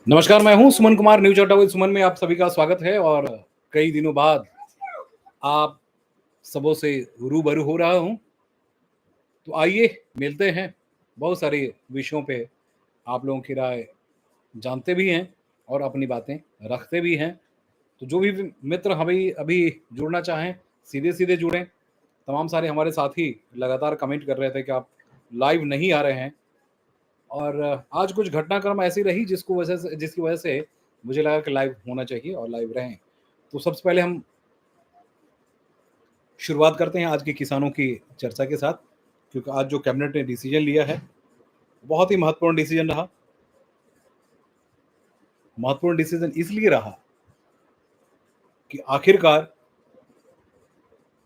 नमस्कार, मैं हूँ सुमन कुमार, न्यूज़ अड्डा विद सुमन में आप सभी का स्वागत है। और कई दिनों बाद आप सबों से रूबरू हो रहा हूँ। तो आइए मिलते हैं, बहुत सारे विषयों पे आप लोगों की राय जानते भी हैं और अपनी बातें रखते भी हैं। तो जो भी मित्र अभी अभी जुड़ना चाहें, सीधे-सीधे जुड़ें। तमाम सारे हमारे साथी लगातार कमेंट कर रहे थे कि आप लाइव नहीं आ रहे हैं। और आज कुछ घटनाक्रम ऐसी रही जिसकी वजह से मुझे लगा कि लाइव होना चाहिए और लाइव रहें। तो सबसे पहले हम शुरुआत करते हैं आज के किसानों की चर्चा के साथ, क्योंकि आज जो कैबिनेट ने डिसीजन लिया है, बहुत ही महत्वपूर्ण डिसीजन रहा। महत्वपूर्ण डिसीजन इसलिए रहा कि आखिरकार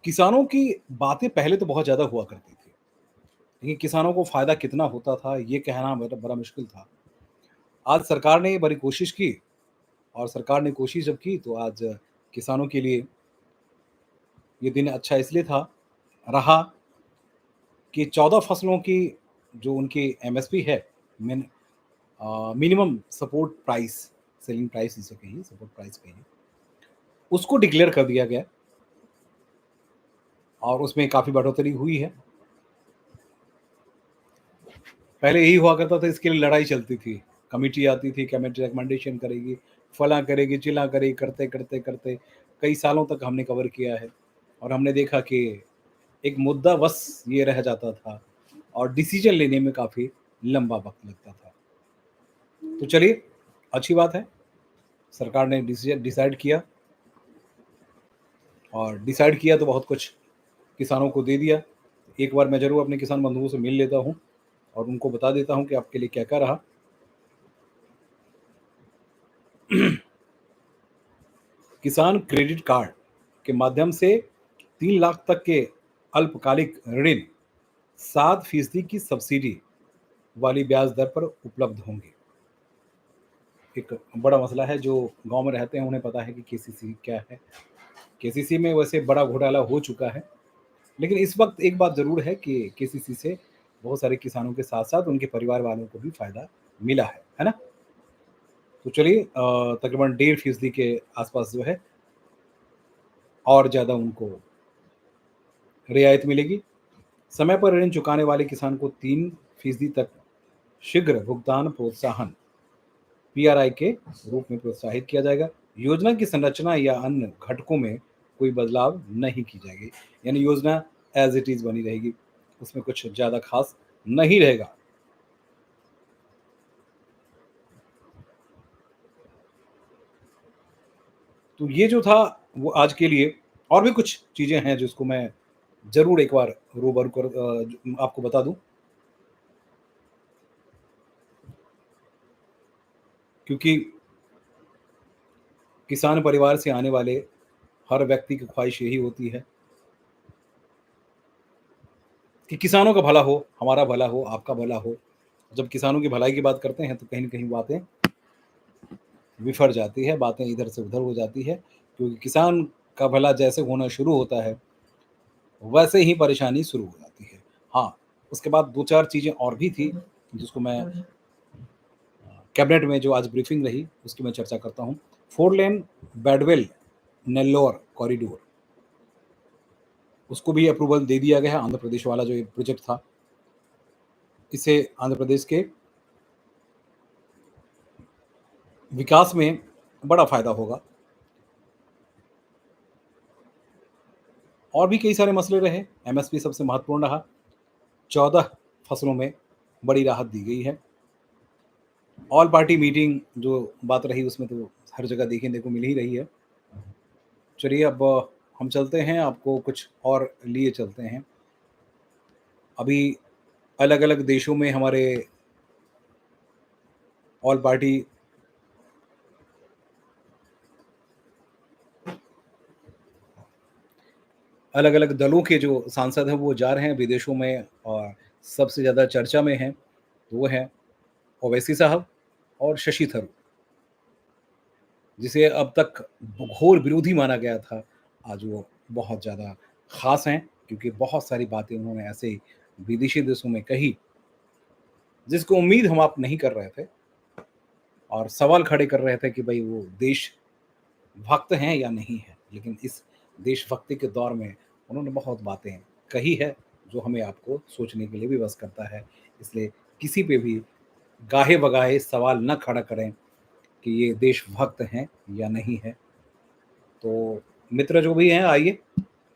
किसानों की बातें पहले तो बहुत ज़्यादा हुआ करती थी, लेकिन किसानों को फ़ायदा कितना होता था, ये कहना बड़ा बड़ा मुश्किल था। आज सरकार ने बड़ी कोशिश की और सरकार ने कोशिश जब की, तो आज किसानों के लिए ये दिन अच्छा इसलिए रहा कि 14 फसलों की जो उनकी एमएसपी है, minimum support price, selling price जिसे कहिए, सपोर्ट प्राइस कहिए, उसको डिक्लेयर कर दिया गया और उसमें काफ़ी बढ़ोतरी हुई है। पहले यही हुआ करता था, इसके लिए लड़ाई चलती थी, कमेटी आती थी, कमेटी रिकमेंडेशन करेगी, फलां करेगी, चिल्लां करेगी, करते करते करते कई सालों तक हमने कवर किया है और हमने देखा कि एक मुद्दा बस ये रह जाता था और डिसीजन लेने में काफ़ी लंबा वक्त लगता था। तो चलिए, अच्छी बात है, सरकार ने डिसाइड किया और डिसाइड किया तो बहुत कुछ किसानों को दे दिया। एक बार मैं ज़रूर अपने किसान बंधुओं से मिल लेता हूँ और उनको बता देता हूँ कि आपके लिए क्या-क्या रहा। किसान क्रेडिट कार्ड के माध्यम से 3 लाख तक के अल्पकालिक ऋण 7% की सब्सिडी वाली ब्याज दर पर उपलब्ध होंगे। एक बड़ा मसला है, जो गाँव में रहते हैं उन्हें पता है कि केसीसी क्या है। केसीसी में वैसे बड़ा घोटाला हो चुका है, लेकिन इस वक्त एक बात ज़रूर है कि केसीसी से बहुत सारे किसानों के साथ-साथ उनके परिवार वालों को भी फ़ायदा मिला है ना? तो चलिए, तकरीबन 1.5% के आसपास जो है और ज़्यादा उनको रियायत मिलेगी। समय पर ऋण चुकाने वाले किसान को 3% तक शीघ्र भुगतान प्रोत्साहन पीआरआई के रूप में प्रोत्साहित किया जाएगा। योजना की संरचना या अन्य घटकों में कोई बदलाव नहीं की जाएगी, यानी योजना एज इट इज़ बनी रहेगी, उसमें कुछ ज़्यादा खास नहीं रहेगा। तो ये जो था वो आज के लिए, और भी कुछ चीज़ें हैं जिसको मैं ज़रूर एक बार रूबरू आपको बता दूँ, क्योंकि किसान परिवार से आने वाले हर व्यक्ति की ख्वाहिश यही होती है कि किसानों का भला हो, हमारा भला हो, आपका भला हो। जब किसानों की भलाई की बात करते हैं तो कहीं न कहीं बातें बिफर जाती है, बातें इधर से उधर हो जाती है, क्योंकि किसान का भला जैसे होना शुरू होता है, वैसे ही परेशानी शुरू हो जाती है। हाँ, उसके बाद 2-4 चीज़ें और भी थी, जिसको मैं कैबिनेट में जो आज ब्रीफिंग रही, उसकी मैं चर्चा करता हूँ। 4 लेन बेडवेल नेल्लौर कॉरिडोर, उसको भी अप्रूवल दे दिया गया है। आंध्र प्रदेश वाला जो ये प्रोजेक्ट था, इससे आंध्र प्रदेश के विकास में बड़ा फ़ायदा होगा। और भी कई सारे मसले रहे, एमएसपी सबसे महत्वपूर्ण रहा। 14 फसलों में बड़ी राहत दी गई है। ऑल पार्टी मीटिंग जो बात रही, उसमें तो हर जगह देखने को मिल ही रही है। चलिए, अब हम चलते हैं, आपको कुछ और लिए चलते हैं। अभी अलग-अलग देशों में हमारे ऑल पार्टी अलग-अलग दलों के जो सांसद हैं वो जा रहे हैं विदेशों में, और सबसे ज़्यादा चर्चा में हैं, तो वो हैं ओवैसी साहब और शशि थरूर, जिसे अब तक घोर विरोधी माना गया था। आज वो बहुत ज़्यादा ख़ास हैं, क्योंकि बहुत सारी बातें उन्होंने ऐसे विदेशी देशों में कही, जिसको उम्मीद हम आप नहीं कर रहे थे। और सवाल खड़े कर रहे थे कि भाई वो देश भक्त हैं या नहीं है। लेकिन इस देशभक्ति के दौर में उन्होंने बहुत बातें कही है, जो हमें आपको सोचने के लिए विवश करता है। इसलिए किसी पे भी गाहे-बगाहे सवाल ना खड़ा करें कि ये देशभक्त हैं या नहीं है। तो मित्र जो भी हैं आइए,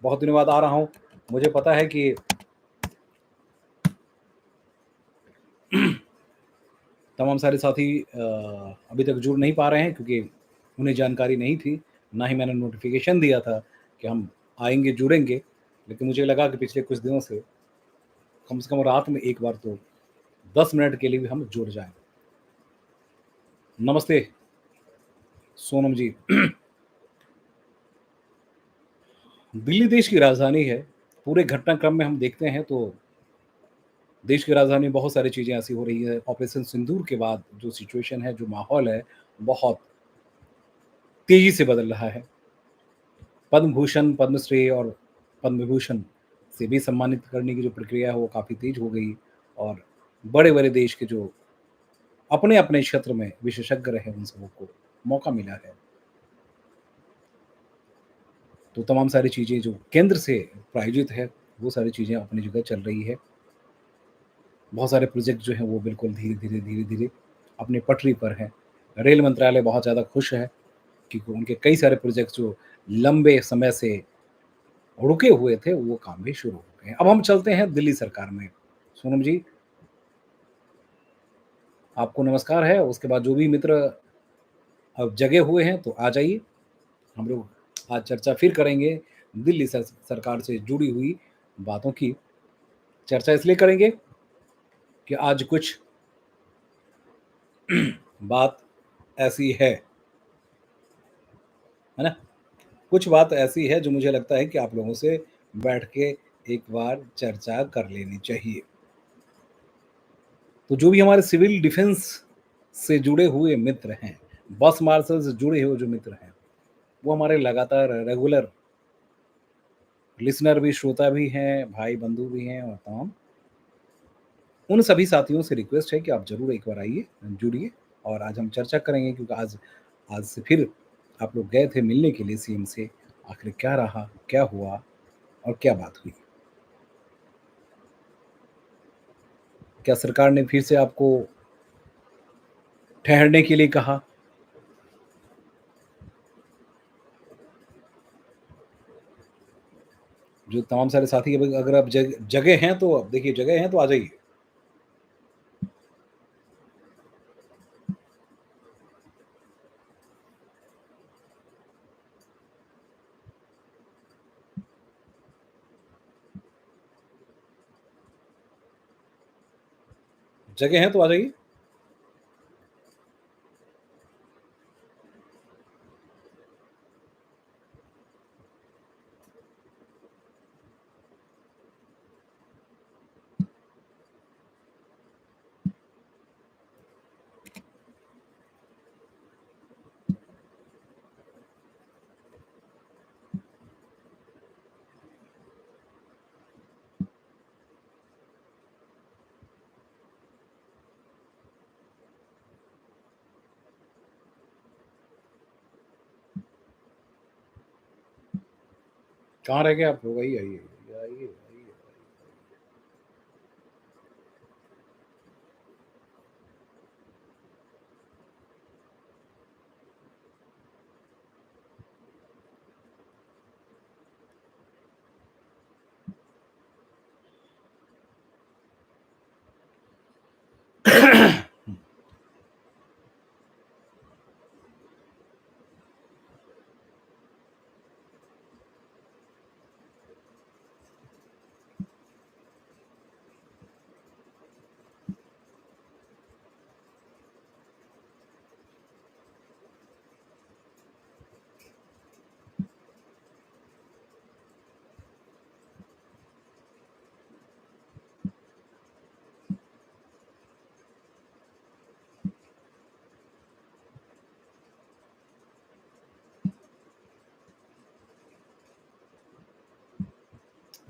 बहुत दिनों बाद आ रहा हूँ। मुझे पता है कि तमाम सारे साथी अभी तक जुड़ नहीं पा रहे हैं क्योंकि उन्हें जानकारी नहीं थी, ना ही मैंने नोटिफ़िकेशन दिया था कि हम आएँगे, जुड़ेंगे। लेकिन मुझे लगा कि पिछले कुछ दिनों से कम से कम रात में एक बार तो 10 मिनट के लिए भी हम जुड़ जाएँ। नमस्ते सोनम जी। दिल्ली देश की राजधानी है। पूरे घटनाक्रम में हम देखते हैं तो देश की राजधानी में बहुत सारी चीज़ें ऐसी हो रही है। ऑपरेशन सिंदूर के बाद जो सिचुएशन है, जो माहौल है, बहुत तेज़ी से बदल रहा है। पद्म भूषण, पद्मश्री और पद्म विभूषण से भी सम्मानित करने की जो प्रक्रिया है वो काफ़ी तेज़ हो गई और बड़े-बड़े देश के जो अपने-अपने क्षेत्र में विशेषज्ञ रहे उन सबों को मौका मिला है। तो तमाम सारी चीज़ें जो केंद्र से प्रायोजित है, वो सारी चीज़ें अपनी जगह चल रही है। बहुत सारे प्रोजेक्ट जो हैं वो बिल्कुल धीरे-धीरे, धीरे-धीरे अपनी पटरी पर हैं। रेल मंत्रालय बहुत ज़्यादा खुश है क्योंकि उनके कई सारे प्रोजेक्ट जो लंबे समय से रुके हुए थे, वो काम भी शुरू हो गए हैं। अब हम चलते हैं दिल्ली सरकार में। सोनम जी, आपको नमस्कार है, उसके बाद जो भी मित्र अब जगे हुए हैं, तो आ जाइए। हम लोग आज चर्चा फिर करेंगे दिल्ली सरकार से जुड़ी हुई बातों की। चर्चा इसलिए करेंगे कि आज कुछ बात ऐसी है ना? कुछ बात ऐसी है जो मुझे लगता है कि आप लोगों से बैठ के एक बार चर्चा कर लेनी चाहिए। तो जो भी हमारे सिविल डिफेंस से जुड़े हुए मित्र हैं, बस मार्शल से जुड़े हुए जो मित्र हैं, वो हमारे लगातार रेगुलर लिसनर भी, श्रोता भी हैं, भाई-बंधु भी हैं और तमाम उन सभी साथियों से रिक्वेस्ट है कि आप ज़रूर एक बार आइए, जुड़िए और आज हम चर्चा करेंगे क्योंकि आज आज से फिर आप लोग गए थे मिलने के लिए सीएम से, आखिर क्या रहा, क्या हुआ और क्या बात हुई? क्या सरकार ने फिर से आपको ठहरने के लिए कहा? जो तमाम सारे साथी अभी अगर आप जगह हैं तो देखिए जगह हैं तो आ जाइए। जगह हैं तो आ जाइए। कहाँ रह गए आप लोग? आइए, आइए, आइए, आइए, आइए।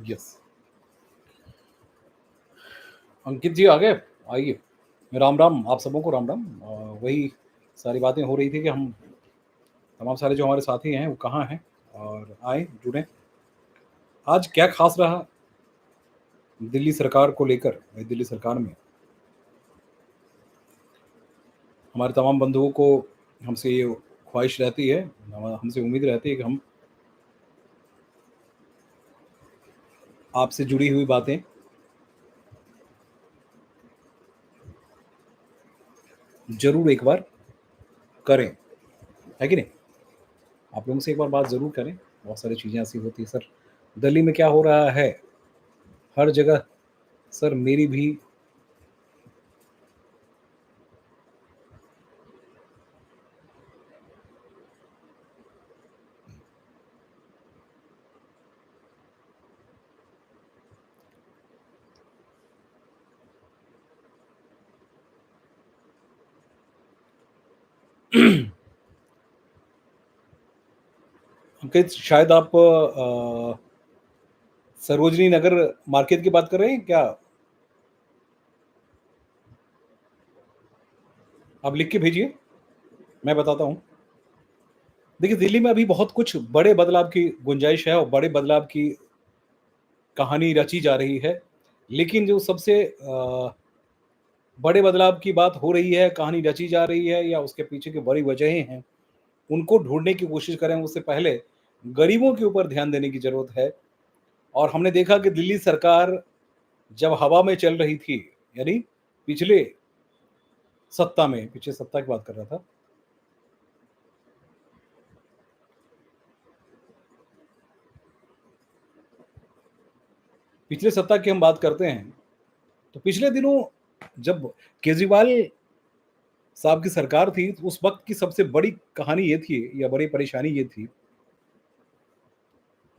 यस। अंकित जी आ गए? आइए। राम-राम, आप सबों को राम-राम। वही सारी बातें हो रही थी कि हम तमाम सारे जो हमारे साथी हैं वो कहाँ हैं और आएँ, जुड़ें। आज क्या ख़ास रहा दिल्ली सरकार को लेकर, नई दिल्ली सरकार में? हमारे तमाम बंधुओं को हमसे ये ख़्वाहिश रहती है, हमसे उम्मीद रहती है कि हम आपसे जुड़ी हुई बातें ज़रूर एक बार करें, है कि नहीं? आप लोगों से एक बार बात ज़रूर करें, बहुत सारी चीज़ें ऐसी होती हैं सर, दिल्ली में क्या हो रहा है, हर जगह सर मेरी भी अंकित शायद आप सरोजनी नगर मार्केट की बात कर रहे हैं क्या? आप लिख के भेजिए, मैं बताता हूँ। देखिए, दिल्ली में अभी बहुत कुछ बड़े बदलाव की गुंजाइश है और बड़े बदलाव की कहानी रची जा रही है। लेकिन जो सबसे बड़े बदलाव की बात हो रही है, कहानी रची जा रही है या उसके पीछे की बड़ी वजहें हैं, उनको ढूँढने की कोशिश करें उससे पहले गरीबों के ऊपर ध्यान देने की ज़रूरत है। और हमने देखा कि दिल्ली सरकार जब हवा में चल रही थी, यानी पिछले सत्ता में, पिछले सत्ता की बात कर रहा था। पिछले सत्ता की हम बात करते हैं, तो पिछले दिनों जब केजरीवाल साहब की सरकार थी, तो उस वक़्त की सबसे बड़ी कहानी ये थी या बड़ी परेशानी ये थी।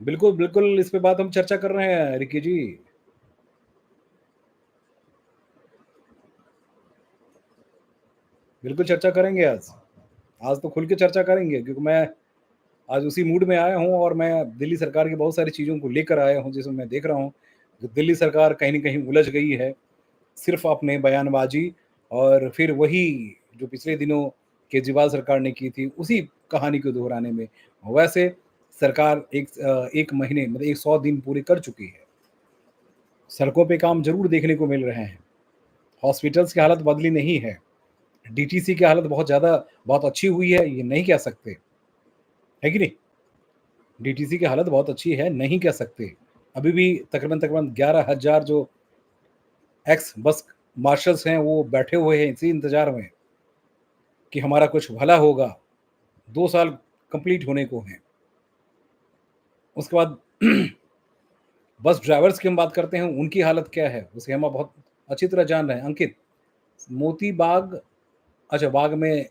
बिल्कुल, बिल्कुल इस पे बात हम चर्चा कर रहे हैं रिकी जी। बिल्कुल चर्चा करेंगे आज। आज तो खुल के चर्चा करेंगे क्योंकि मैं आज उसी मूड में आया हूँ और मैं दिल्ली सरकार की बहुत सारी चीज़ों को लेकर आया हूँ, जिसमें मैं देख रहा हूँ कि दिल्ली सरकार कहीं न कहीं उलझ गई है, सिर्फ़ अपने बयानबाज़ी और फिर वही जो पिछले दिनों केजरीवाल सरकार ने की थी, उसी कहानी को दोहराने में। वैसे सरकार 1 महीने मतलब 100 दिन पूरे कर चुकी है। सड़कों पे काम ज़रूर देखने को मिल रहे हैं, हॉस्पिटल्स की हालत बदली नहीं है, डीटीसी की हालत बहुत अच्छी हुई है, ये नहीं कह सकते, है कि नहीं? डीटीसी की हालत बहुत अच्छी है, नहीं कह सकते। अभी भी तकरीबन-तकरीबन 11,000 जो एक्स बस मार्शल्स हैं, वो बैठे हुए हैं इसी इंतज़ार में कि हमारा कुछ भला होगा। 2 साल कंप्लीट होने को हैं। उसके बाद बस ड्राइवर्स की हम बात करते हैं, उनकी हालत क्या है? उसे हम बहुत अच्छी तरह जान रहे हैं। अंकित, मोती बाग अच्छा बाग में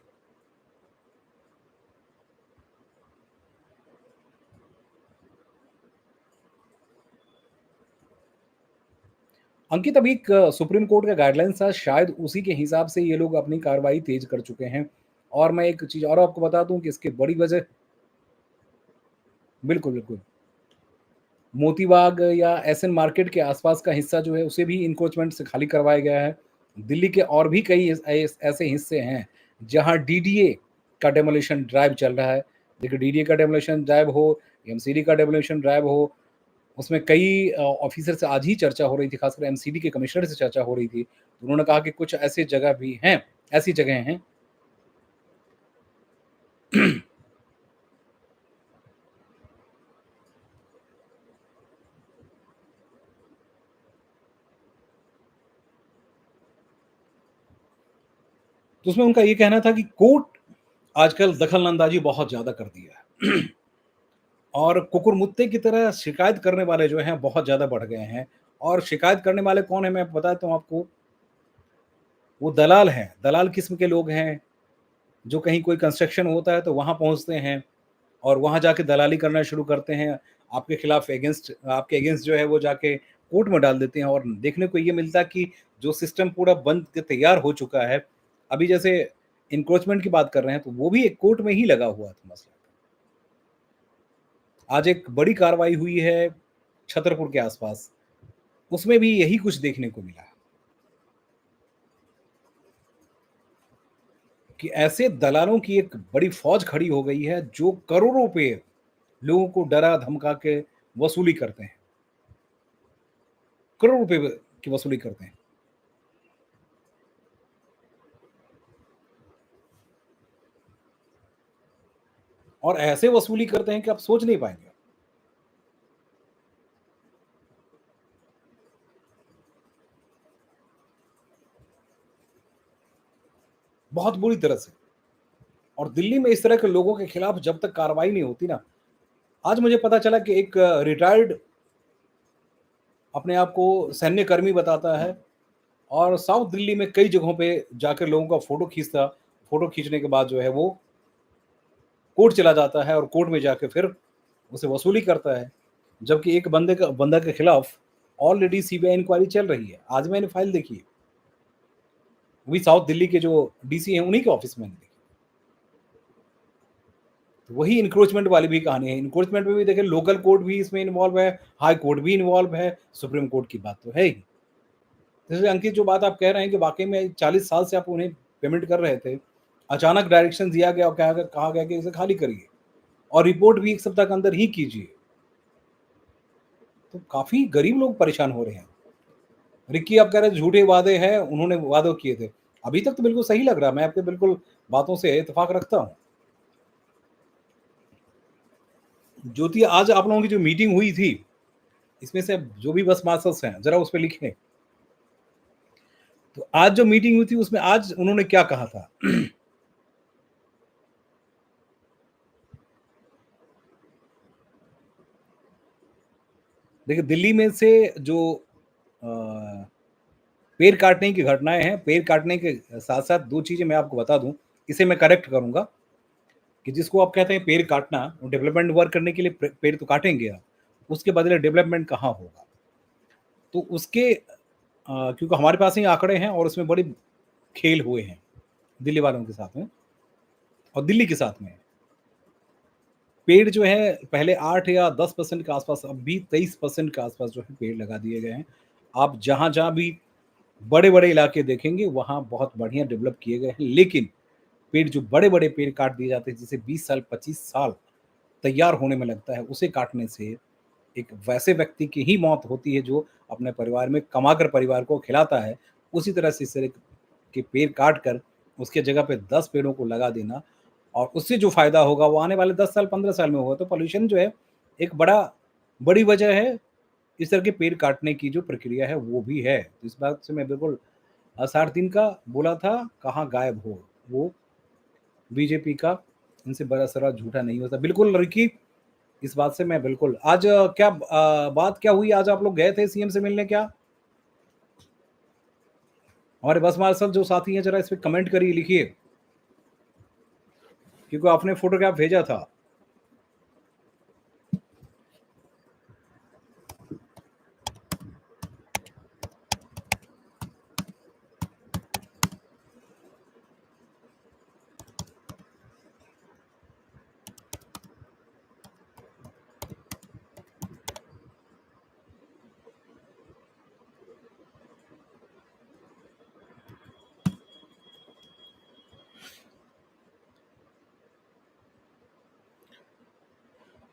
अंकित अभी एक सुप्रीम कोर्ट का गाइडलाइंस था, शायद उसी के हिसाब से ये लोग अपनी कार्रवाई तेज़ कर चुके हैं। और मैं एक चीज़ और आपको बता दूँ कि इसकी बड़ी वजह बिल्कुल, बिल्कुल। मोतीबाग या एसएन मार्केट के आसपास का हिस्सा जो है, उसे भी एन्क्रोचमेंट से खाली करवाया गया है। दिल्ली के और भी कई ऐसे हिस्से हैं, जहाँ डीडीए का डेमोलिशन ड्राइव चल रहा है। देखिए डीडीए का डेमोलिशन ड्राइव हो, एमसीडी का डेमोलिशन ड्राइव हो, उसमें कई ऑफ़िसर से आज ही चर्चा हो रही थी, खासकर एमसीडी के कमिश्नर से चर्चा हो रही थी। तो उन्होंने कहा कि कुछ ऐसी जगह भी हैं, ऐसी जगह हैं तो उसमें उनका ये कहना था कि कोर्ट आजकल दखल-अंदाज़ी बहुत ज़्यादा कर दिया है। और कुकुरमुत्ते की तरह शिकायत करने वाले जो हैं बहुत ज़्यादा बढ़ गए हैं और शिकायत करने वाले कौन हैं मैं बताता हूँ आपको, वो दलाल हैं। दलाल किस्म के लोग हैं, जो कहीं कोई कंस्ट्रक्शन होता है तो वहाँ पहुँचते हैं और वहाँ जाके दलाली करना शुरू करते हैं। आपके अगेंस्ट जो है वो जाके कोर्ट में डाल देते हैं और देखने को ये मिलता है कि जो सिस्टम पूरा बन के तैयार हो चुका है, अभी जैसे एन्क्रोचमेंट की बात कर रहे हैं तो वो भी एक कोर्ट में ही लगा हुआ था मसला। आज एक बड़ी कार्रवाई हुई है छतरपुर के आसपास, उसमें भी यही कुछ देखने को मिला। कि ऐसे दलालों की एक बड़ी फ़ौज खड़ी हो गई है जो करोड़ों रुपए लोगों को डरा-धमका के वसूली करते हैं। करोड़ों रुपए व की वसूली करते हैं। और ऐसे वसूली करते हैं कि आप सोच नहीं पाएँगे। बहुत बुरी तरह से। और दिल्ली में इस तरह के लोगों के खिलाफ जब तक कार्रवाई नहीं होती ना, आज मुझे पता चला कि एक रिटायर्ड अपने आप को सैन्यकर्मी बताता है और साउथ दिल्ली में कई जगहों पे जाकर लोगों का फ़ोटो खींचने के बाद जो है वो कोर्ट चला जाता है और कोर्ट में जाके फिर उसे वसूली करता है। जबकि एक बंदा के खिलाफ ऑलरेडी सीबीआई इंक्वायरी चल रही है। आज मैंने फाइल देखी है। वही साउथ दिल्ली के जो डीसी हैं उन्हीं के ऑफिस में मैंने देखी। तो वही एनक्रोचमेंट वाली भी कहानी है। एनक्रोचमेंट में भी देखिए लोकल कोर्ट भी इसमें इन्वॉल्व है, हाई कोर्ट भी इन्वॉल्व है, सुप्रीम कोर्ट की बात तो है ही। जैसे अंकित जो बात आप कह रहे हैं कि वाक़ई में 40 साल से आप उन्हें पेमेंट कर रहे थे। अचानक डायरेक्शन दिया गया और कहा गया कि इसे खाली करिए और रिपोर्ट भी 1 सप्ताह के अंदर ही कीजिए। तो काफ़ी गरीब लोग परेशान हो रहे हैं। रिक्की आप कह रहे हैं झूठे वादे हैं, उन्होंने वादे किए थे। अभी तक तो बिल्कुल सही लग रहा है, मैं आपके बिल्कुल बातों से इत्तेफ़ाक रखता हूँ। ज्योति आज आप लोगों की जो मीटिंग हुई थी, इसमें से जो भी बस मास्टर्स हैं, ज़रा उस पे लिखें। तो आज जो मीटिंग हुई थी उसमें आज उन्होंने क्या कहा था? देखिए दिल्ली में से जो अ, पेड़ काटने की घटनाएँ हैं, पेड़ काटने के साथ-साथ 2 चीज़ें मैं आपको बता दूँ, इसे मैं करेक्ट करूँगा कि जिसको आप कहते हैं पेड़ काटना, वो डेवलपमेंट वर्क करने के लिए पेड़ तो काटेंगे आप, उसके बदले डेवलपमेंट कहाँ होगा? तो उसके क्योंकि हमारे पास ही आंकड़े हैं और उसमें बड़ी खेल हुए हैं, दिल्ली वालों के साथ में और दिल्ली के साथ में। पेड़ जो है पहले 8 या 10% के आस-पास, अब भी 23% के आस-पास जो है पेड़ लगा दिए गए हैं। आप जहाँ-जहाँ भी बड़े-बड़े इलाके देखेंगे, वहाँ बहुत बढ़िया डेवलप किए गए हैं। लेकिन पेड़ जो बड़े-बड़े पेड़ काट दिए जाते हैं, जिसे 20 साल, 25 साल तैयार होने में लगता है, उसे काटने से एक वैसे व्यक्ति की ही मौत होती है जो अपने परिवार में कमाकर परिवार को खिलाता है। उसी तरह से इस तरह के पेड़ काट कर उसके जगह पे 10 पेड़ों को लगा देना और उससे जो फ़ायदा होगा वो आने वाले 10 साल, 15 साल में होगा। तो पॉल्यूशन जो है एक बड़ी वजह है, इस तरह के पेड़ काटने की जो प्रक्रिया है वो भी है। तो इस बात से मैं बिल्कुल 60 दिन का बोला था, कहाँ गायब हो। वो बीजेपी का इनसे बड़ा-सरा झूठा नहीं होता। बिल्कुल रिकी, इस बात से मैं बिल्कुल आज बात क्या हुई, आज आप लोग गए थे सीएम से मिलने क्या? हमारे बस मार्शल जो साथी हैं ज़रा इस पे कमेंट करिए, लिखिए, क्योंकि आपने फ़ोटोग्राफ भेजा था।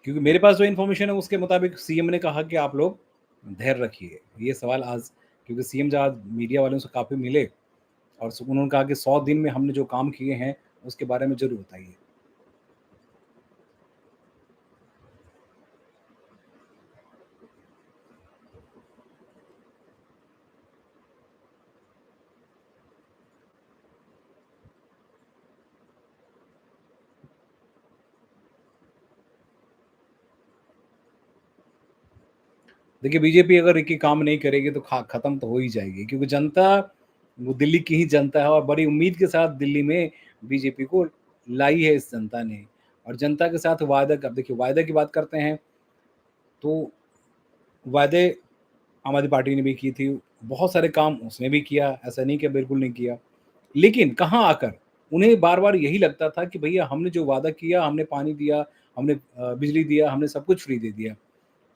क्योंकि मेरे पास जो इन्फॉर्मेशन है उसके मुताबिक सीएम ने कहा कि आप लोग धैर्य रखिए। ये सवाल आज क्योंकि सीएम जब आज मीडिया वालों से काफ़ी मिले और उन्होंने कहा कि 100 दिन में हमने जो काम किए हैं, उसके बारे में ज़रूर बताइए। देखिए बीजेपी अगर एक ही काम नहीं करेगी तो खत्म तो हो ही जाएगी, क्योंकि जनता वो दिल्ली की ही जनता है और बड़ी उम्मीद के साथ दिल्ली में बीजेपी को लाई है इस जनता ने। और जनता के साथ वायदा कर, देखिए वायदा की बात करते हैं तो वायदे आम आदमी पार्टी ने भी की थी, बहुत सारे काम उसने भी किया, ऐसा नहीं कि बिल्कुल नहीं किया। लेकिन कहाँ आकर उन्हें बार-बार यही लगता था कि भैया हमने जो वादा किया, हमने पानी दिया, हमने बिजली दिया, हमने सब कुछ फ्री दे दिया।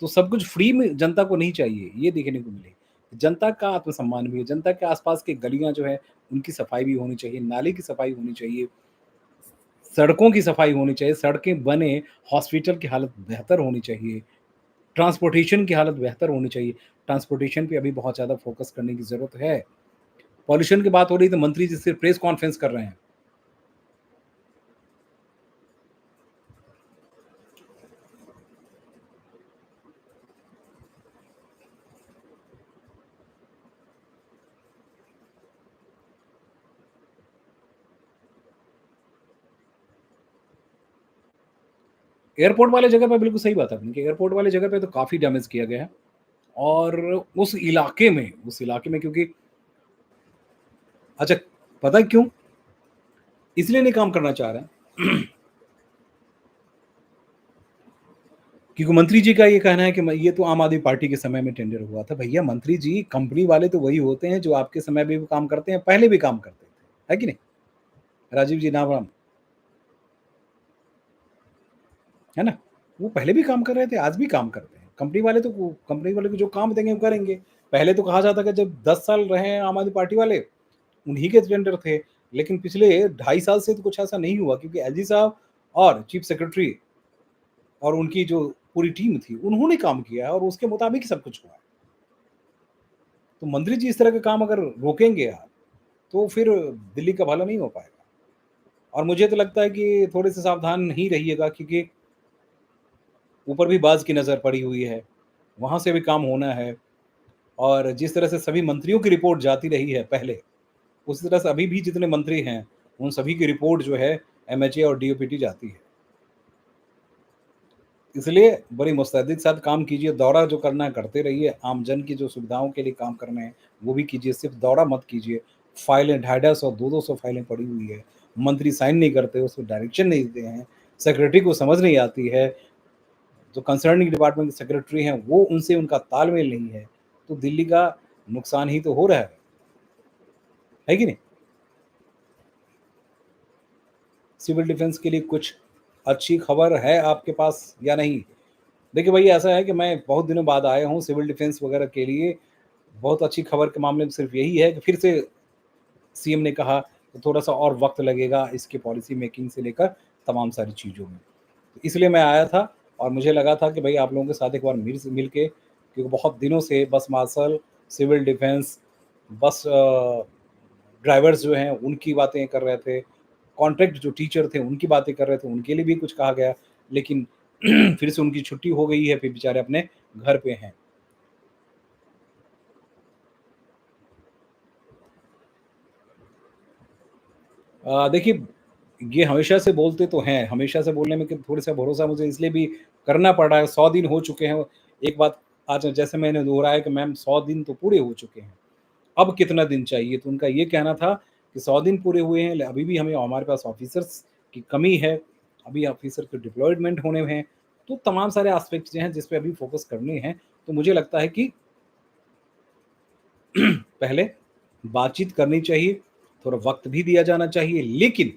तो सब कुछ फ्री में जनता को नहीं चाहिए, ये देखने को मिले। जनता का आत्मसम्मान भी है, जनता के आस-पास की गलियाँ जो हैं, उनकी सफाई भी होनी चाहिए, नाले की सफाई होनी चाहिए। सड़कों की सफाई होनी चाहिए, सड़कें बने, हॉस्पिटल की हालत बेहतर होनी चाहिए, ट्रांसपोर्टेशन की हालत बेहतर होनी चाहिए। ट्रांसपोर्टेशन पे अभी बहुत ज़्यादा फ़ोकस करने की ज़रूरत है। पॉल्यूशन की बात हो रही है तो मंत्री जी सिर्फ़ प्रेस कॉन्फ्रेंस कर रहे हैं। एयरपोर्ट वाले जगह पे बिल्कुल सही बात है आपने कि एयरपोर्ट वाली जगह पे तो काफ़ी डैमेज किया गया है और उस इलाके में क्योंकि अच्छा, पता है क्यों? इसलिए नहीं काम करना चाह रहे हैं क्योंकि मंत्री जी का ये कहना है कि म ये तो आम आदमी पार्टी के समय में टेंडर हुआ था। भैया मंत्री जी, कंपनी वाले तो वही होते हैं जो आपके समय में भी काम करते हैं, पहले भी काम करते थे। है कि नहीं? राजीव जी नाम है ना? वो पहले भी काम कर रहे थे, आज भी काम करते हैं। कंपनी वाले को जो काम देंगे वो करेंगे। पहले तो कहा जाता कि जब 10 साल रहे हैं आम आदमी पार्टी वाले, उन्हीं के टेंडर थे। लेकिन पिछले ढाई साल से तो कुछ ऐसा नहीं हुआ क्योंकि एलजी साहब और चीफ सेक्रेटरी और उनकी जो पूरी टीम थी, उन्होंने काम किया है और उसके मुताबिक ही सब कुछ हुआ है। तो मंत्री जी इस तरह के काम अगर रोकेंगे आप, तो फिर दिल्ली का भला नहीं हो पाएगा। और मुझे तो लगता है कि थोड़े-से सावधान ही रहिएगा क्योंकि ऊपर भी बाज़ की नज़र पड़ी हुई है, वहाँ से भी काम होना है और जिस तरह से सभी मंत्रियों की रिपोर्ट जाती रही है पहले, उसी तरह से अभी भी जितने मंत्री हैं, उन सभी की रिपोर्ट जो है एमएचए और डीओपीटी जाती है। इसलिए बड़ी मुस्तैदी के साथ काम कीजिए, दौरा जो करना है करते रहिए, आमजन की जो सुविधाओं के लिए काम करने हैं, वो भी कीजिए, सिर्फ़ दौरा मत कीजिए। फाइलें 250-250 200 फाइलें पड़ी हुई है, मंत्री साइन नहीं करते, उसमें डायरेक्शन नहीं देते हैं, सेक्रेटरी को समझ नहीं आती है, जो कंसर्निंग डिपार्टमेंट के सेक्रेटरी हैं, वो उनसे उनका तालमेल नहीं है, तो दिल्ली का नुकसान ही तो हो रहा है कि नहीं? सिविल डिफेंस के लिए कुछ अच्छी खबर है आपके पास या नहीं? देखिए भई ऐसा है कि मैं बहुत दिनों बाद आया हूँ सिविल डिफेंस वगैरह के लिए, बहुत अच्छी खबर के मामले में सिर्फ़ यही है कि फिर से सीएम ने कहा कि थोड़ा-सा और वक़्त लगेगा इसके पॉलिसी मेकिंग से लेकर तमाम सारी चीज़ों में। तो इसलिए मैं आया था और मुझे लगा था कि भई आप लोगों के साथ एक बार मिल के क्योंकि बहुत दिनों से bus marshal, civil defence, bus drivers जो हैं उनकी बातें कर रहे थे, कॉन्ट्रैक्ट जो टीचर थे उनकी बातें कर रहे थे, उनके लिए भी कुछ कहा गया, लेकिन फिर से उनकी छुट्टी हो गई है, फिर बेचारे अपने घर पे हैं। देखिए, ये हमेशा से बोलते तो हैं, हमेशा से बोलने में कि थोड़ा-सा भरोसा मुझे इसलिए भी करना पड़ रहा है, 100 दिन हो चुके हैं। एक बात आज जैसे मैंने दोहराया कि मैम 100 दिन तो पूरे हो चुके हैं, अब कितना दिन चाहिए? तो उनका ये कहना था कि 100 दिन पूरे हुए हैं, ल अभी भी हमें हमारे पास ऑफ़िसर्स की कमी है, अभी ऑफ़िसर के डिप्लॉयमेंट होने हैं, तो तमाम सारे एस्पेक्ट्स जो हैं, जिस पे अभी फ़ोकस करने हैं। तो मुझे लगता है कि पहले बातचीत करनी चाहिए, थोड़ा वक़्त भी दिया जाना चाहिए, लेकिन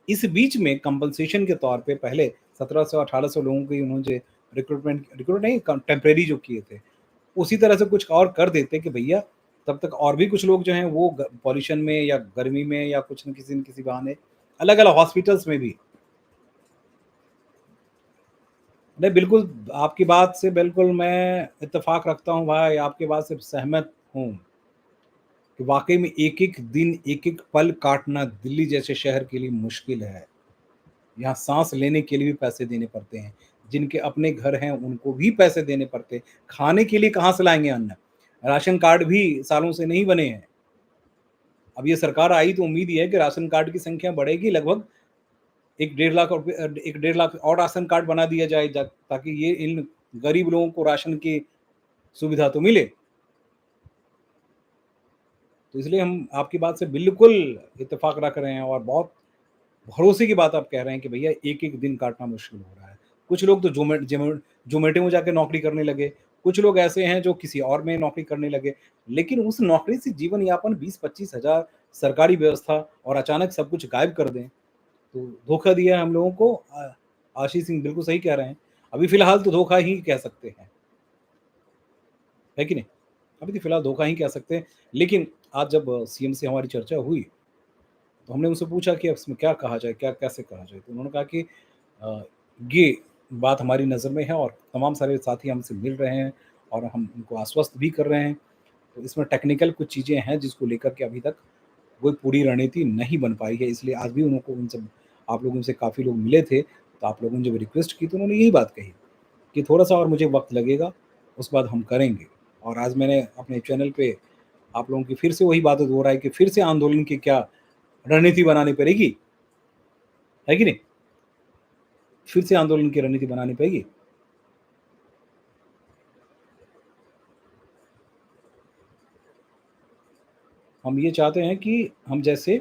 इस बीच में कंपनसेशन के तौर पे पहले 1700-1800 लोगों की उन्होंने रिक्रूट नहीं टेम्परेरी जो किए थे, उसी तरह से कुछ और कर देते कि भैया तब तक और भी कुछ लोग जो हैं वो पॉल्यूशन में या गर्मी में या कुछ न किसी बहाने अलग अलग हॉस्पिटल्स में भी नहीं बिल्कुल आपकी बात से बिल्कुल मैं इत्तेफाक रखता हूँ भाई आपकी बात से सहमत हूँ कि वाकई में एक एक दिन एक एक पल काटना दिल्ली जैसे शहर के लिए मुश्किल है। यहाँ साँस लेने के लिए भी पैसे देने पड़ते हैं। जिनके अपने घर हैं, उनको भी पैसे देने पड़ते हैं। खाने के लिए कहाँ से लाएँगे अन्न? राशन कार्ड भी सालों से नहीं बने हैं। अब ये सरकार आई तो उम्मीद ये है कि राशन कार्ड की संख्या बढ़ेगी लगभग 1 डेढ़ लाख 1 डेढ़ लाख और राशन कार्ड बना दिया जाए ताकि ये इन गरीब लोगों को राशन की सुविधा तो मिले। तो इसलिए हम आपकी बात से बिल्कुल इत्तेफ़ाक रख रहे हैं और बहुत भरोसे की बात आप कह रहे हैं कि भैया एक-एक दिन काटना मुश्किल हो रहा है। कुछ लोग तो ज़ोमैटो में जाके नौकरी करने लगे, कुछ लोग ऐसे हैं जो किसी और में नौकरी करने लगे, लेकिन उस नौकरी से जीवन यापन 20-25 हज़ार सरकारी व्यवस्था और अचानक सब कुछ गायब कर दें, तो धोखा दिया है हम लोगों को आशीष सिंह बिल्कुल सही कह रहे हैं। अभी फ़िलहाल तो धोखा ही कह सकते हैं, है कि नहीं? अभी तो फ़िलहाल धोखा ही कह सकते हैं, लेकिन आज जब सीएम से हमारी चर्चा हुई तो हमने उनसे पूछा कि अब इसमें क्या कहा जाए, क्या कैसे कहा जाए? तो उन्होंने कहा कि अ, ये बात हमारी नज़र में है और तमाम सारे साथी हमसे मिल रहे हैं और हम उनको आश्वस्त भी कर रहे हैं। तो इसमें टेक्निकल कुछ चीज़ें हैं जिसको लेकर के अभी तक कोई पूरी रणनीति नहीं बन पाई है, इसलिए आज भी उनको उनसे आप लोगों से काफ़ी लोग मिले थे, तो आप लोगों ने जब रिक्वेस्ट की तो उन्होंने यही बात कही कि थोड़ा-सा और मुझे वक़्त लगेगा, उसके बाद हम करेंगे। और आज मैंने अपने चैनल पे आप लोगों की फिर से वही बात दोहराई कि फिर से आंदोलन की क्या रणनीति बनानी पड़ेगी, है कि नहीं? फिर से आंदोलन की रणनीति बनानी पड़ेगी। हम ये चाहते हैं कि हम जैसे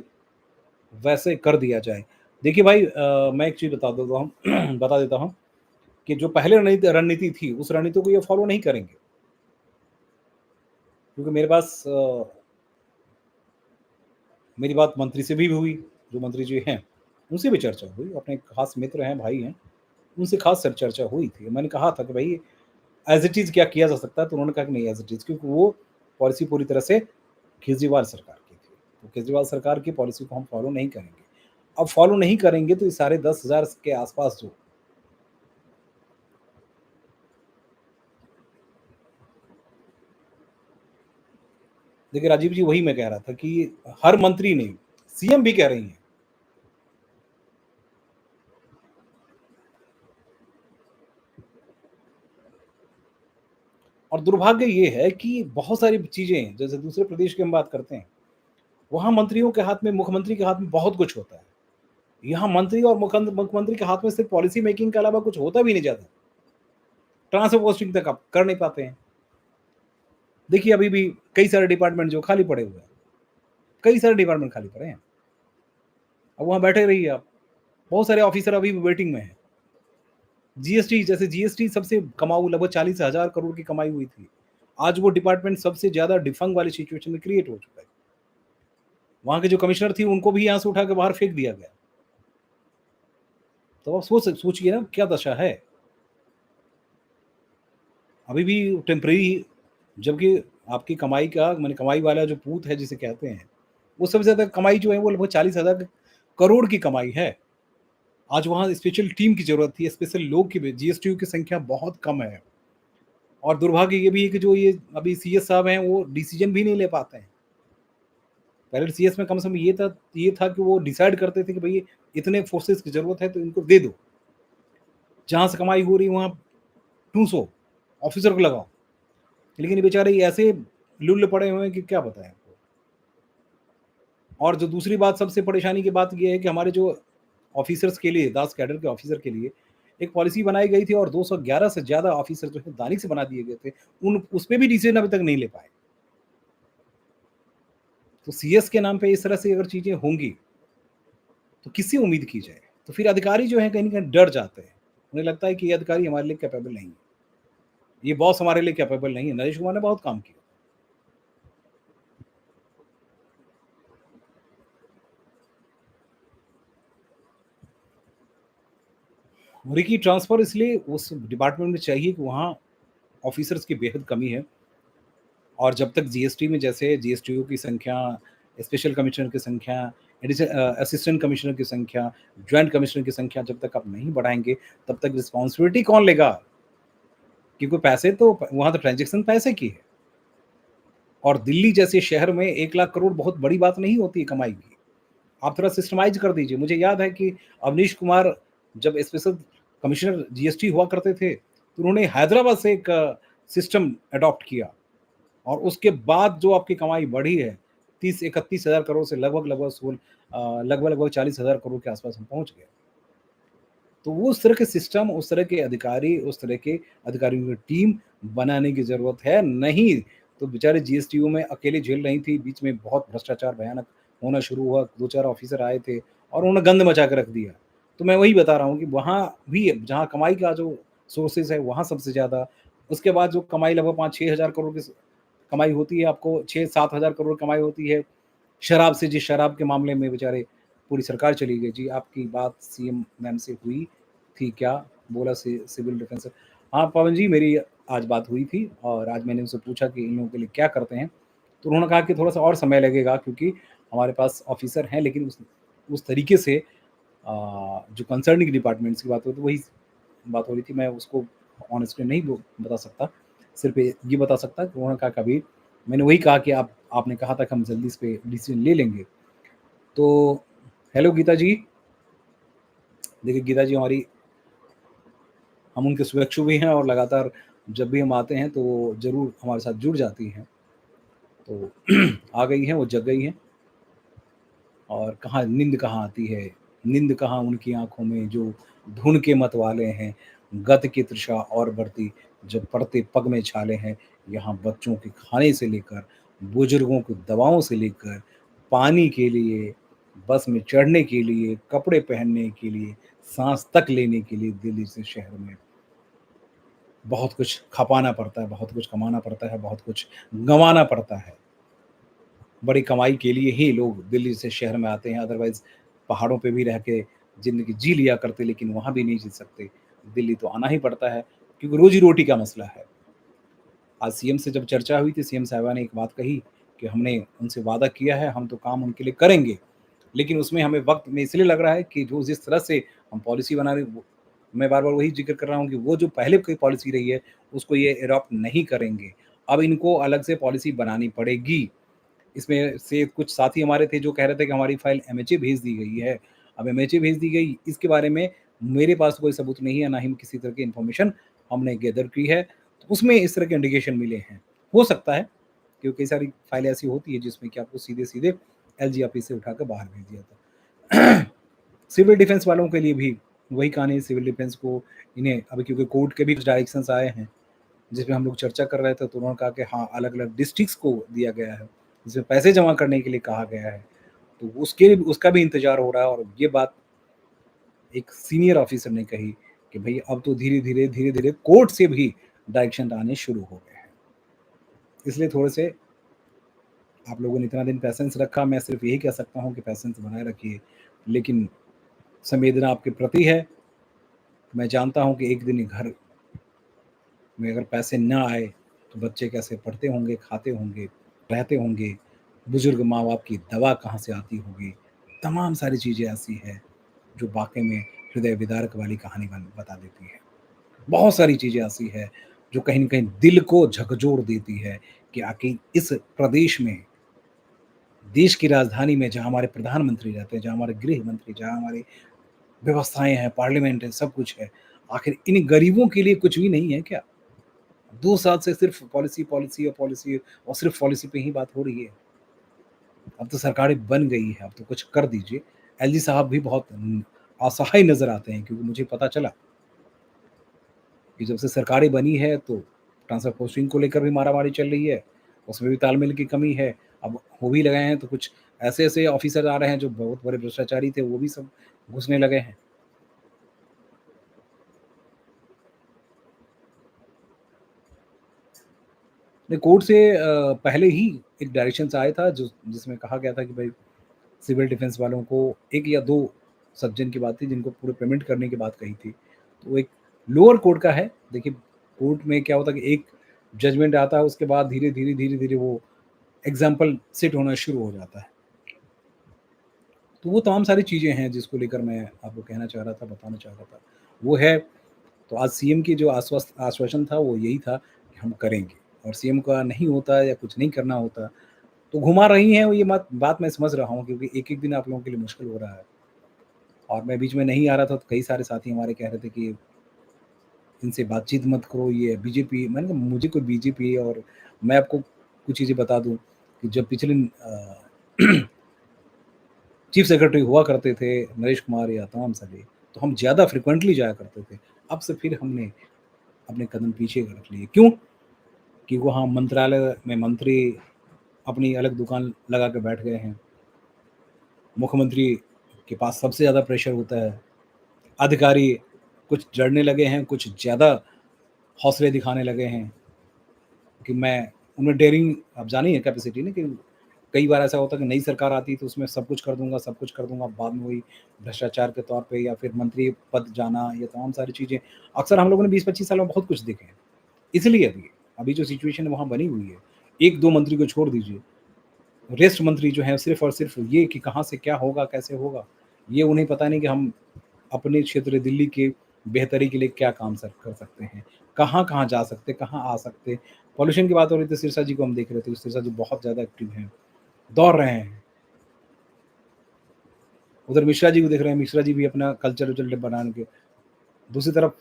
वैसे कर दिया जाए। देखिए भाई मैं एक चीज़ बता देता हूँ बता देता हूँ कि जो पहले रणनीति रणनीति थी, उस रणनीति को ये फ़ॉलो नहीं करेंगे। क्योंकि मेरी बात मंत्री से भी हुई, जो मंत्री जी हैं, उनसे भी चर्चा हुई, अपने खास मित्र हैं, भाई हैं, उनसे खास चर्चा हुई थी। मैंने कहा था कि भई एज़ इट इज़ क्या किया जा सकता है? तो उन्होंने कहा कि नहीं एज़ इट इज़ क्योंकि वो पॉलिसी पूरी तरह से केजरीवाल सरकार की थी। तो केजरीवाल सरकार की पॉलिसी को हम फ़ॉलो नहीं करेंगे। अब फ़ॉलो नहीं करेंगे तो ये साढ़े 10,000 के आस-पास जो देखिए राजीव जी वही मैं कह रहा था कि हर मंत्री ने, सीएम भी कह रही हैं और दुर्भाग्य ये है कि बहुत सारी चीज़ें जैसे दूसरे प्रदेश की हम बात करते हैं, वहाँ मंत्रियों के हाथ में, मुख्यमंत्री के हाथ में बहुत कुछ होता है। यहाँ मंत्री और मुख्यमंत्री के हाथ में सिर्फ पॉलिसी मेकिंग के अलावा कुछ होता भी नहीं ज़्यादा। ट्रांसफर पोस्टिंग तक आप कर नहीं पाते हैं। देखिए अभी भी कई सारे डिपार्टमेंट जो खाली पड़े हुए हैं, कई सारे डिपार्टमेंट खाली पड़े हैं। अब वहाँ बैठे रहिए आप। बहुत सारे ऑफिसर अभी भी वेटिंग में हैं। जीएसटी जैसे जीएसटी सबसे कमाऊ लगभग 40,000 करोड़ की कमाई हुई थी। आज वो डिपार्टमेंट सबसे ज़्यादा डिफंग वाली सिचुएशन में क्रिएट हो चुका है। वहाँ के जो कमिश्नर थी उनको भी यहाँ से उठा के बाहर फेंक दिया गया। तो आप सोचिए ना क्या दशा है। अभी भी टेम्परेरी जबकि आपकी कमाई का माने कमाई वाला जो पूत है जिसे कहते हैं, वो सबसे ज़्यादा कमाई जो है वो लगभग 40,000 करोड़ की कमाई है। आज वहाँ स्पेशल टीम की ज़रूरत थी, स्पेशल लोग की भी जीएसटीयू की संख्या बहुत कम है और दुर्भाग्य ये भी है कि जो ये अभी सीएस साहब हैं वो डिसीज़न भी नहीं ले पाते हैं। पहले सीएस में कम से कम ये था कि वो डिसाइड करते थे कि भई इतने फोर्सेस की ज़रूरत है तो इनको दे दो। जहाँ से कमाई हो रही है वहाँ ठूँसो, ऑफिसर को लगाओ। लेकिन ये बेचारे ये ऐसे लुल्ल पड़े हुए हैं कि क्या बताएँ आपको। और जो दूसरी बात सबसे परेशानी की बात ये है कि हमारे जो ऑफिसर्स के लिए, दास कैडर के ऑफिसर के लिए एक पॉलिसी बनाई गई थी और 211 से ज़्यादा ऑफिसर जो है दानिश से बना दिए गए थे। उन उसपे भी डिसीज़न अभी तक नहीं ले पाए। तो सीएस के नाम पे इस तरह से अगर चीज़ें होंगी, तो किससे उम्मीद की जाए? तो फिर अधिकारी जो हैं कहीं न कहीं डर जाते हैं। उन्हें लगता है कि ये अधिकारी हमारे लिए कैपेबल नहीं है। ये बॉस हमारे लिए कैपेबल नहीं है। नरेश कुमार ने बहुत काम किया। देखिए ट्रांसफ़र इसलिए उस डिपार्टमेंट में चाहिए कि वहाँ ऑफिसर्स की बेहद कमी है और जब तक जीएसटी में जैसे जीएसटीओ की संख्या, स्पेशल कमिश्नर की संख्या, असिस्टेंट कमिश्नर की संख्या, जॉइंट कमिश्नर की संख्या जब तक आप नहीं बढ़ाएँगे, तब तक रिस्पॉन्सिबिलिटी कौन लेगा? क्योंकि पैसे तो वहाँ तो ट्रांज़ैक्शन पैसे की है और दिल्ली जैसे शहर में 1 लाख करोड़ बहुत बड़ी बात नहीं होती है कमाई की। आप थोड़ा सिस्टमाइज़ कर दीजिए। मुझे याद है कि अवनीश कुमार जब स्पेशल कमिश्नर जीएसटी हुआ करते थे, तो उन्होंने हैदराबाद से एक सिस्टम अडॉप्ट किया और उसके बाद जो आपकी कमाई बढ़ी है, 30-31 हज़ार करोड़ से लगभग 40,000 करोड़ के आस-पास हम पहुँच गए। तो वो उस तरह के सिस्टम, उस तरह के अधिकारी, उस तरह के अधिकारियों की टीम बनाने की ज़रूरत है। नहीं, तो बेचारे जीएसटीओ में अकेले झेल रही थी, बीच में बहुत भ्रष्टाचार भयानक होना शुरू हुआ, 2-4 ऑफ़िसर आए थे और उन्होंने गंद मचा के रख दिया। तो मैं वही बता रहा हूँ कि वहाँ भी जहाँ कमाई का जो सोर्सेज़ है, वहाँ सबसे ज़्यादा, उसके बाद जो कमाई लगभग 5-6 हज़ार करोड़ की कमाई होती है आपको 6-7 हज़ार करोड़ कमाई होती है शराब से, जिस शराब के मामले में बेचारे पूरी सरकार चली गई। जी, आपकी बात सीएम मैम से हुई थी क्या? बोला सिविल डिफेंस हाँ, पवन जी मेरी आज बात हुई थी और आज मैंने उनसे पूछा कि इन लोगों के लिए क्या करते हैं? तो उन्होंने कहा कि थोड़ा-सा और समय लगेगा क्योंकि हमारे पास ऑफ़िसर हैं लेकिन उस तरीके से जो कंसर्निंग डिपार्टमेंट्स की बात हो तो वही बात हो रही थी। मैं उसको ऑनेस्टली नहीं बता सकता। सिर्फ़ ये बता सकता कि उन्होंने कहा कभी मैंने वही कहा कि आपने कहा था कि हम जल्दी इस पे डिसीज़न ले लेंगे। तो हेलो गीता जी, देखिए गीता जी हमारी हम उनके शुभेच्छु भी हैं और लगातार जब भी हम आते हैं तो वो ज़रूर हमारे साथ जुड़ जाती हैं। तो आ गई हैं, वो जग गई हैं और कहाँ नींद कहाँ आती है, नींद कहाँ उनकी आँखों में जो ढूँढ के मतवाले हैं, गत की तृषा और बढ़ती, जब पड़ते पग में छाले हैं। यहाँ बच्चों के खाने से लेकर, बुजुर्गों को दवाओं से लेकर, पानी के लिए, बस में चढ़ने के लिए, कपड़े पहनने के लिए, साँस तक लेने के लिए दिल्ली से शहर में बहुत कुछ खपाना पड़ता है, बहुत कुछ कमाना पड़ता है, बहुत कुछ गँवाना पड़ता है। बड़ी कमाई के लिए ही लोग दिल्ली से शहर में आते हैं, अदरवाइज़ पहाड़ों पे भी रह के ज़िंदगी जी लिया करते, लेकिन वहाँ भी नहीं जी सकते। दिल्ली तो आना ही पड़ता है, क्योंकि रोज़ी-रोटी का मसला है। आज सीएम से जब चर्चा हुई थी, सीएम साहिबा ने एक बात कही कि हमने उनसे वादा किया है, हम तो काम उनके लिए करेंगे। लेकिन उसमें हमें वक़्त में इसलिए लग रहा है कि जो जिस तरह से हम पॉलिसी बना रहे हैं, वो मैं बार-बार वही ज़िक्र कर रहा हूँ कि वो जो पहले की पॉलिसी रही है, उसको ये एडॉप्ट नहीं करेंगे। अब इनको अलग से पॉलिसी बनानी पड़ेगी। इसमें से कुछ साथी हमारे थे जो कह रहे थे कि हमारी फाइल एमएचए भेज दी गई है। अब एमएचए भेज दी गई, इसके बारे में मेरे पास कोई सबूत नहीं है, ना ही किसी तरह की इन्फॉर्मेशन हमने गैदर की है। तो उसमें इस तरह के इंडिकेशन मिले हैं। हो सकता है, क्योंकि कई सारी फाइलें ऐसी होती हैं जिसमें कि आपको सीधे-सीधे एलजी ऑफिस से उठाकर बाहर भेज दिया था। सिविल डिफेंस वालों के लिए भी वही कहानी, सिविल डिफेंस को इन्हें अभी क्योंकि कोर्ट के भी कुछ डायरेक्शंस आए हैं, जिसमें हम लोग चर्चा कर रहे थे, तो उन्होंने कहा कि हाँ, अलग-अलग डिस्ट्रिक्ट्स को दिया गया है, जिसमें पैसे जमा करने के लिए कहा गया है। तो उसका भी इंतज़ार हो रहा है और ये बात एक सीनियर ऑफिसर ने कही कि भई अब तो धीरे-धीरे कोर्ट से भी डायरेक्शन आने शुरू हो गए हैं। इसलिए थोड़े से आप लोगों ने इतना दिन पेशेंस रखा, मैं सिर्फ़ यही कह सकता हूँ कि पेशेंस बनाए रखिए। लेकिन संवेदना आपके प्रति है। मैं जानता हूँ कि एक दिन ये घर में अगर पैसे ना आए, तो बच्चे कैसे पढ़ते होंगे, खाते होंगे, रहते होंगे, बुज़ुर्ग माँ-बाप की दवा कहाँ से आती होगी। तमाम सारी चीज़ें ऐसी हैं, जो वाक़ई में हृदय विदारक वाली कहानी बता देती है। बहुत सारी चीज़ें ऐसी हैं, जो कहीं न कहीं दिल को झकझोर देती है कि आखिर इस प्रदेश में, देश की राजधानी में जहाँ हमारे प्रधानमंत्री रहते हैं, जहाँ हमारे गृह मंत्री, जहाँ हमारी व्यवस्थाएँ हैं, पार्लियामेंट है, सब कुछ है। आखिर इन गरीबों के लिए कुछ भी नहीं है क्या? 2 साल से सिर्फ़ पॉलिसी, पॉलिसी और पॉलिसी और सिर्फ़ पॉलिसी पे ही बात हो रही है। अब तो सरकारें बन गई हैं, अब तो कुछ कर दीजिए। एलजी साहब भी बहुत असहाय नज़र आते हैं, क्योंकि मुझे पता चला कि जब से सरकारें बनी है तो ट्रांसफर पोस्टिंग को लेकर भी मारामारी चल रही है, उसमें भी तालमेल की कमी है। अब हो भी लगे हैं तो कुछ ऐसे-ऐसे ऑफ़िसर आ रहे हैं जो बहुत बड़े भ्रष्टाचारी थे, वो भी सब घुसने लगे हैं। नहीं, कोर्ट से पहले ही एक डायरेक्शंस आया था जिसमें कहा गया था कि भई सिविल डिफेंस वालों को 1 या 2 सज्जन की बात थी जिनको पूरे पेमेंट करने की बात कही थी। तो वो एक लोअर कोर्ट का है। देखिए, कोर्ट में क्या होता है कि एक जजमेंट आता है, उसके बाद धीरे-धीरे वो एग्ज़ाम्पल सेट होना शुरू हो जाता है। तो वो तमाम सारी चीज़ें हैं जिसको लेकर मैं आपको कहना चाह रहा था, बताना चाह रहा था। वो है, तो आज सीएम की जो आश्वासन था वो यही था कि हम करेंगे, और सीएम का नहीं होता या कुछ नहीं करना होता, तो घुमा रही हैं वो, ये बात मैं समझ रहा हूँ, क्योंकि एक-एक दिन आप लोगों के लिए मुश्किल हो रहा है। और मैं बीच में नहीं आ रहा था तो कई सारे साथी हमारे कह रहे थे कि इनसे बातचीत मत करो, ये बीजेपी। मैंने कहा मुझे कोई बीजेपी, और मैं आपको कुछ चीज़ें बता दूँ कि जब पिछले चीफ सेक्रेटरी हुआ करते थे नरेश कुमार या तमाम सारे, तो हम ज़्यादा फ्रीक्वेंटली जाया करते थे। अब से फिर हमने अपने कदम पीछे रख लिए। क्यों? कि वहाँ मंत्रालय में मंत्री अपनी अलग दुकान लगा के बैठ गए हैं। मुख्यमंत्री के पास सबसे ज़्यादा प्रेशर होता है। अधिकारी कुछ जड़ने लगे हैं, कुछ ज़्यादा हौसले दिखाने लगे हैं कि मैं उनमें डेयरिंग, आप जानी है कैपेसिटी ना, कि कई बार ऐसा होता है कि नई सरकार आती है तो उसमें सब कुछ कर दूँगा, बाद में वही भ्रष्टाचार के तौर पे या फिर मंत्री पद जाना, ये तमाम सारी चीज़ें अक्सर हम लोगों ने 20-25 साल में बहुत कुछ देखे हैं। इसलिए अभी अभी जो सिचुएशन वहाँ बनी हुई है, 1-2 मंत्री को छोड़ दीजिए, रेस्ट मंत्री जो हैं सिर्फ़ और सिर्फ़ ये कि कहाँ से क्या होगा, कैसे होगा, ये उन्हें पता नहीं कि हम अपने क्षेत्र दिल्ली के बेहतरी के लिए क्या काम सर कर सकते हैं। कहाँ-कहाँ जा सकते, कहाँ आ सकते। पॉल्यूशन की बात हो रही थी, सिरसा जी को हम देख रहे थे, सिरसा जी बहुत ज़्यादा एक्टिव हैं, दौड़ रहे हैं। उधर मिश्रा जी को देख रहे हैं, मिश्रा जी भी अपना कल्चर-वल्चर बना के। दूसरी तरफ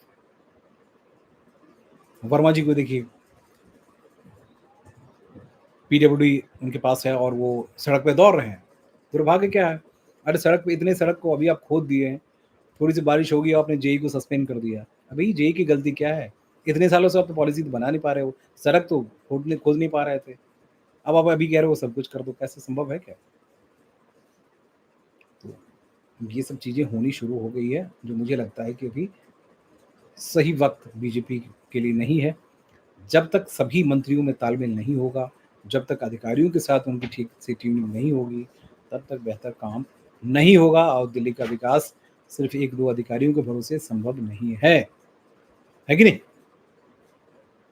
वर्मा जी को देखिए, पीडब्ल्यूडी उनके पास है और वो सड़क पे दौड़ रहे हैं। दुर्भाग्य क्या है? अरे सड़क पे इतने सड़क को अभी आप खोद दिए हैं, थोड़ी-सी बारिश होगी आपने जेईई को सस्पेंड कर दिया। अभी जेईई की गलती क्या है? इतने सालों से आप तो पॉलिसी तो बना नहीं पा रहे हो, सड़क तो खोद नहीं पा रहे थे। अब आप अभी कह रहे हो सब कुछ कर दो, कैसे संभव है क्या? तो ये सब चीज़ें होनी शुरू हो गई है, जो मुझे लगता है कि अभी सही वक़्त बीजेपी के लिए नहीं है। जब तक सभी मंत्रियों में तालमेल नहीं होगा, जब तक अधिकारियों के साथ उनकी ठीक से ट्यूनिंग नहीं होगी, तब तक बेहतर काम नहीं होगा और दिल्ली का विकास सिर्फ़ 1-2 अधिकारियों के भरोसे संभव नहीं है कि नहीं?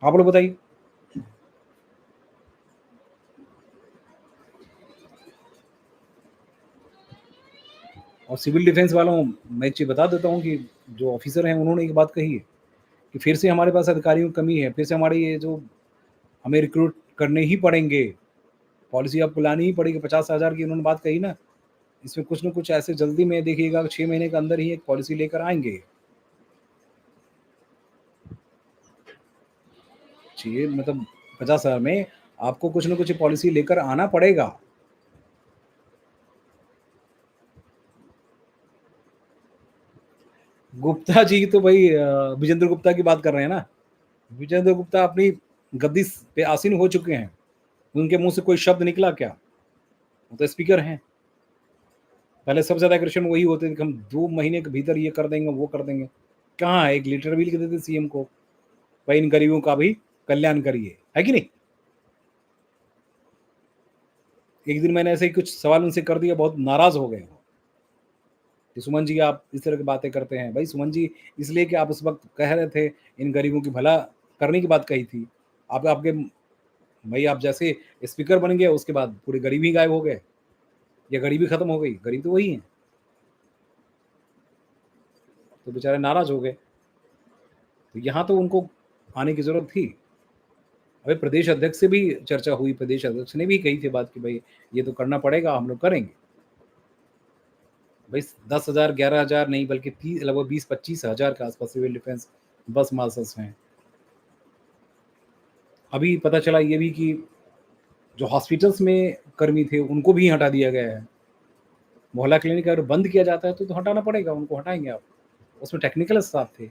आप लोग बताइए। और सिविल डिफेंस वालों मैं एक चीज़ बता देता हूँ कि जो ऑफ़िसर हैं उन्होंने एक बात कही है कि फिर से हमारे पास अधिकारियों की कमी है, फिर से हमारे ये जो हमें रिक्रूट करने ही पड़ेंगे, पॉलिसी आपको लानी ही पड़ेगी 50,000 की उन्होंने बात कही ना, इसमें कुछ न कुछ ऐसे जल्दी में देखिएगा 6 महीने के अंदर ही एक पॉलिसी लेकर आएँगे। चाहिए मतलब 50,000 में आपको कुछ न कुछ पॉलिसी लेकर आना पड़ेगा। गुप्ता जी तो भई विजेंद्र गुप्ता की बात कर रहे हैं ना? विजेंद्र गुप्ता अपनी गद्दी पे आसीन हो चुके हैं। उनके मुँह से कोई शब्द निकला क्या? वो तो स्पीकर हैं। पहले सबसे ज़्यादा एग्रेशन वही होते थे कि हम 2 महीने के भीतर ये कर देंगे, वो कर देंगे। कहाँ है? एक लेटर भी लिख देते सीएम को, भाई इन गरीबों का भी कल्याण करिए, है कि नहीं? एक दिन मैंने ऐसे ही कुछ सवाल उनसे कर दिया, बहुत नाराज़ हो गए वो, कि सुमन जी आप इस तरह की बातें करते हैं। भाई सुमन जी इसलिए कि आप उस वक़्त कह रहे थे, इन गरीबों की भला करने की बात कही थी। आप आपके भई आप जैसे स्पीकर बन गए, उसके बाद पूरी गरीबी गायब हो गए या गरीबी खत्म हो गई, गरीब तो वही हैं। तो बेचारे नाराज़ हो गए। तो यहाँ तो उनको आने की ज़रूरत थी। अबे प्रदेश अध्यक्ष से भी चर्चा हुई, प्रदेश अध्यक्ष ने भी कही थी बात कि भई ये तो करना पड़ेगा, हम लोग करेंगे। भई 10,000 11,000 नहीं बल्कि लगभग 20-25 हज़ार के आस-पास सिविल डिफेंस बस मार्शल्स हैं। अभी पता चला ये भी कि जो हॉस्पिटल्स में कर्मी थे, उनको भी हटा दिया गया है। मोहल्ला क्लिनिक अगर बंद किया जाता है तो हटाना पड़ेगा, उनको हटाएँगे आप। उसमें टेक्निकल स्टाफ थे।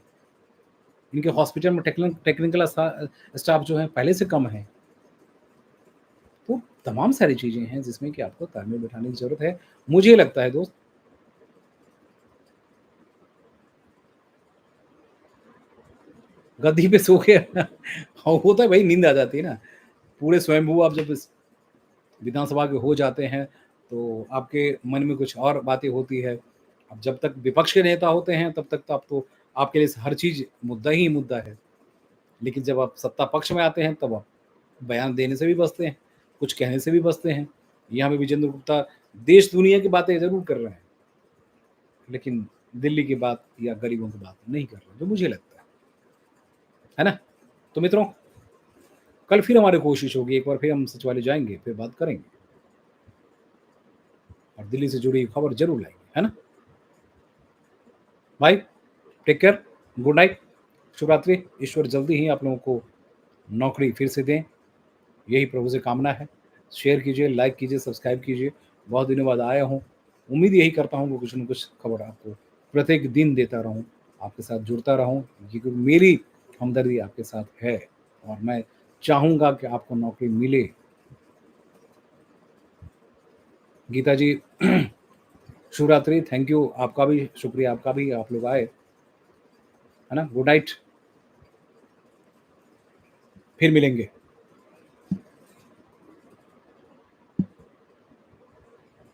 इनके हॉस्पिटल में टेक्निकल स्टाफ जो है पहले से कम है। तो तमाम सारी चीज़ें हैं जिसमें कि आपको तालमेल बिठाने की ज़रूरत है। मुझे लगता है दोस्त गद्दी पे सो के हाँ, होता है भाई नींद आ जाती है ना। पूरे स्वयंभू आप जब इस विधानसभा के हो जाते हैं, तो आपके मन में कुछ और बातें होती है। अब जब तक विपक्ष के नेता होते हैं, तब तक तो आप तो आपके लिए हर चीज़ मुद्दा ही मुद्दा है। लेकिन जब आप सत्ता पक्ष में आते हैं, तब आप बयान देने से भी बचते हैं, कुछ कहने से भी बचते हैं। यहाँ पे विजेंद्र गुप्ता देश दुनिया की बातें ज़रूर कर रहे हैं, लेकिन दिल्ली की बात या गरीबों की बात नहीं कर रहे, जो मुझे लगता है ना? तो मित्रों, कल फिर हमारी कोशिश होगी, एक बार फिर हम सचिवालय जाएँगे, फिर बात करेंगे और दिल्ली से जुड़ी खबर ज़रूर लाएँगे, है ना? Bye, take care, good night, शुभ रात्रि। ईश्वर जल्दी ही आप लोगों को नौकरी फिर से दें, यही प्रभु से कामना है। शेयर कीजिए, लाइक कीजिए, सब्सक्राइब कीजिए। बहुत दिनों बाद आया हूँ। उम्मीद यही करता हूँ कि कुछ न कुछ खबर आपको प्रत्येक दिन देता रहूँ, आपके साथ जुड़ता रहूँ, क्योंकि मेरी हमदर्दी आपके साथ है और मैं चाहूँगा कि आपको नौकरी मिले। गीता जी शुभ रात्रि, थैंक यू, आपका भी शुक्रिया, आपका भी, आप लोग आए, है ना? गुड नाइट, फिर मिलेंगे।